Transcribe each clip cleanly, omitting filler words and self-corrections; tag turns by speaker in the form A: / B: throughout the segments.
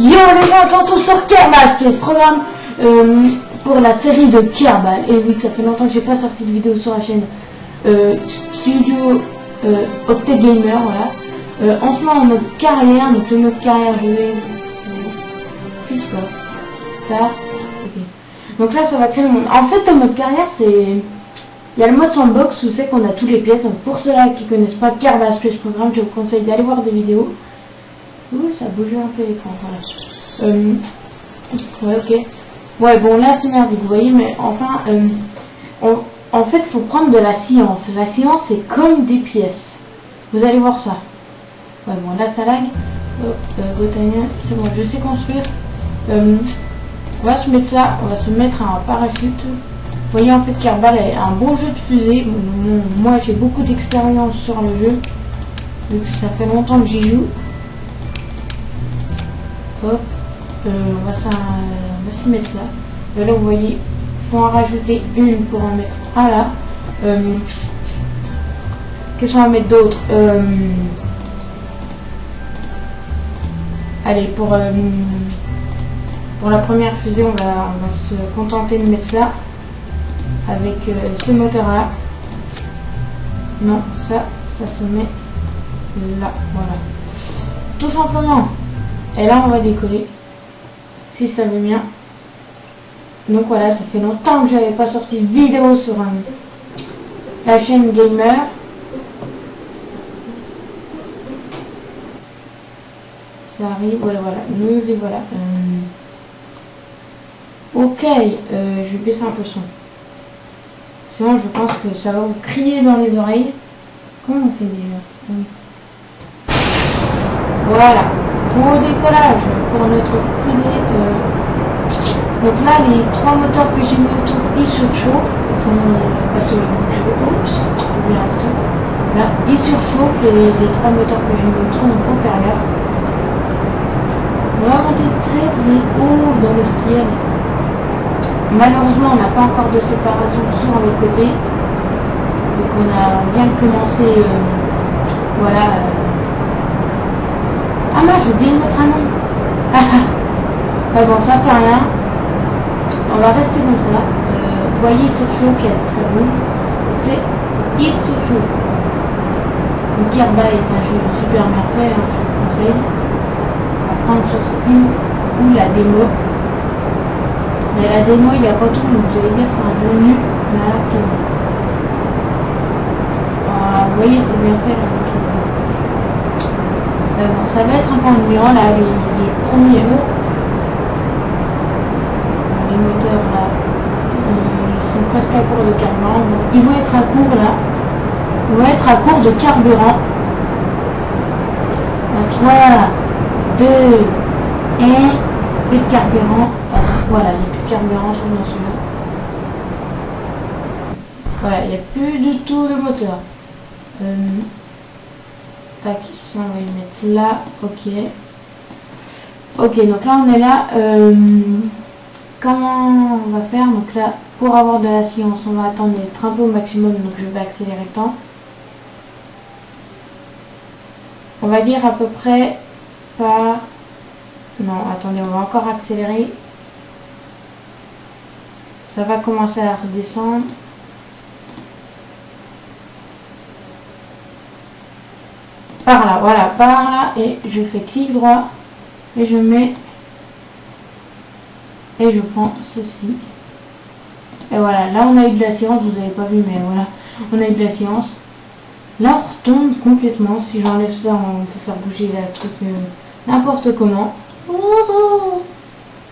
A: Yo les gens, on se retrouve sur Kerbal Space Program pour la série de Kerbal. Et oui, ça fait longtemps que j'ai pas sorti de vidéo sur la chaîne Studio Octet Gamer, voilà. En ce moment en mode carrière, donc le mode carrière je vais... Plus quoi. Ça, ok. Donc là ça va créer le monde. En fait le mode carrière c'est... Il y a le mode sandbox où c'est qu'on a toutes les pièces. Donc pour ceux-là qui connaissent pas Kerbal Space Program, je vous conseille d'aller voir des vidéos. Ouh, ça bouge un peu l'écran, voilà. Ouais, ok. Ouais, bon, là, c'est merdique, vous voyez, mais enfin, en fait, faut prendre de la science. La science, c'est comme des pièces. Vous allez voir ça. Ouais, bon, là, ça lag. Hop, c'est bon, je sais construire. On va se mettre ça, on va se mettre un parachute. Vous voyez, en fait, Kerbal est un bon jeu de fusée. Moi, j'ai beaucoup d'expérience sur le jeu. Donc, ça fait longtemps que j'y joue. Hop, on va se mettre ça. Et là, vous voyez, il faut en rajouter une pour en mettre un là. Qu'est-ce qu'on va mettre d'autre? Allez, pour la première fusée, on va se contenter de mettre ça avec ce moteur là. Non, ça se met là, voilà. Tout simplement. Et là on va décoller, si ça veut bien. Donc voilà, ça fait longtemps que j'avais pas sorti de vidéo sur la chaîne Gamer. Ça arrive, ouais, voilà, nous y voilà. Ok, je vais baisser un peu le son. Sinon je pense que ça va vous crier dans les oreilles. Comment on fait déjà? Oui. Voilà. Au décollage pour notre fusée. Donc là, les trois moteurs que j'ai mis autour, ils surchauffent. Parce que oups, bien tout. Là, ils surchauffent les trois moteurs que j'ai mis autour, donc faut faire gaffe. On va monter très très haut dans le ciel. Malheureusement, on n'a pas encore de séparation sur les côtés. Donc on vient de commencer. Voilà. Ah mince, j'ai oublié notre nom. Bon, ça fait rien. On va rester comme ça. Vous voyez, il surchauffe, il y a très rouge. C'est il surchauffe. Le Kerbal est un jeu super bien fait, hein, je vous conseille. À prendre sur Steam ou la démo. Mais la démo, il n'y a pas tout, donc vous allez dire que c'est un jeu nul. Mais là, vous voyez, c'est bien fait. Là, bon, ça va être un peu ennuyant là, les premiers jours. Les moteurs là, ils sont presque à court de carburant. Donc, ils vont être à court là. Ils vont être à court de carburant. 3, 2, 1, plus de carburant. Voilà, il n'y a plus de carburant sur nos celui-là. Voilà, il n'y a plus du tout de moteur. Tac, ça on va y mettre là, ok. Ok, donc là on est là. Comment on va faire? Donc là, pour avoir de la science, on va attendre d'être un peu au maximum, donc je vais accélérer le temps. On va dire à peu près par... Non, attendez, on va encore accélérer. Ça va commencer à redescendre. Par là, voilà, par là, et je fais clic droit, et je mets, et je prends ceci. Et voilà, là on a eu de la science, vous n'avez pas vu, mais voilà, on a eu de la science. Là on retombe complètement, si j'enlève ça, on peut faire bouger la truc n'importe comment. Oh,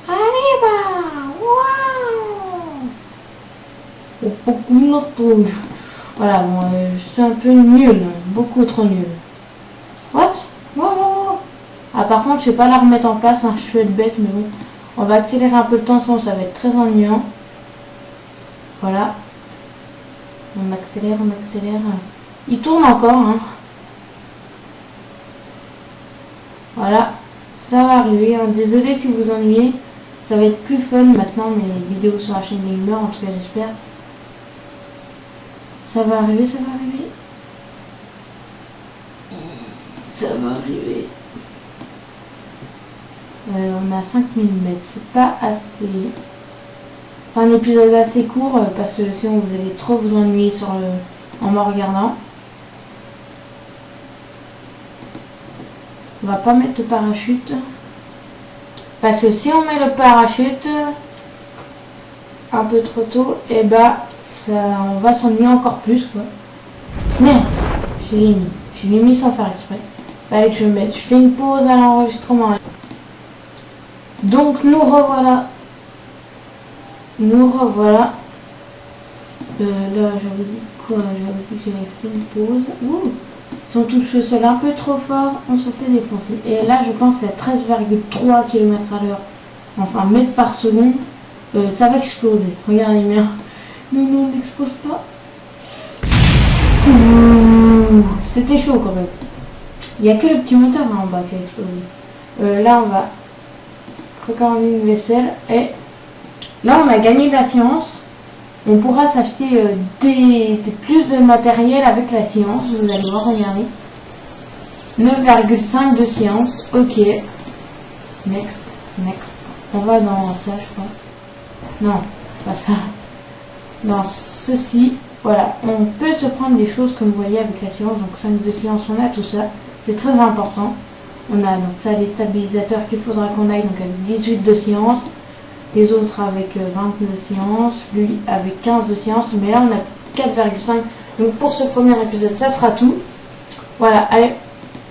A: arriba, waouh. Voilà, bon, je suis un peu nul, beaucoup trop nul. What? Wow. Ah, par contre, je sais pas la remettre en place, hein, je suis bête, mais bon. On va accélérer un peu le temps, sinon ça va être très ennuyant. Voilà. On accélère, on accélère. Il tourne encore, hein. Voilà. Ça va arriver. Hein. Désolé si vous ennuyez. Ça va être plus fun maintenant, mes vidéos sur la chaîne Gamer, en tout cas, j'espère. Ça va arriver, ça va arriver. Ça va arriver. On a 5 mm, c'est pas assez. C'est un épisode assez court parce que sinon vous allez trop vous ennuyer en me regardant. On va pas mettre le parachute parce que si on met le parachute un peu trop tôt, et bah on va s'ennuyer encore plus quoi. Merde, j'ai mis sans faire exprès. Fallait que je mette. Je fais une pause à l'enregistrement. Donc nous revoilà. Là j'avais dit quoi? J'avais dit que j'avais fait une pause. Ouh, si on touche le sol un peu trop fort, on se fait défoncer. Et là je pense qu'à 13,3 km/h, enfin mètres par seconde, ça va exploser. Regardez bien. Non, n'explose pas. C'était chaud quand même. Il n'y a que le petit moteur hein, en bas qui a explosé. Là on va regarder une vaisselle et là on a gagné de la science. On pourra s'acheter plus de matériel avec la science. Vous allez voir, regardez. 9,5 de science. Ok. Next. On va dans ça je crois. Non, pas ça. Dans ceci. Voilà, on peut se prendre des choses comme vous voyez avec la science, donc 5 de science, on a tout ça, c'est très important. On a donc ça les stabilisateurs qu'il faudra qu'on aille, donc avec 18 de science, les autres avec 20 de science, lui avec 15 de science, mais là on a 4,5. Donc pour ce premier épisode, ça sera tout. Voilà, allez,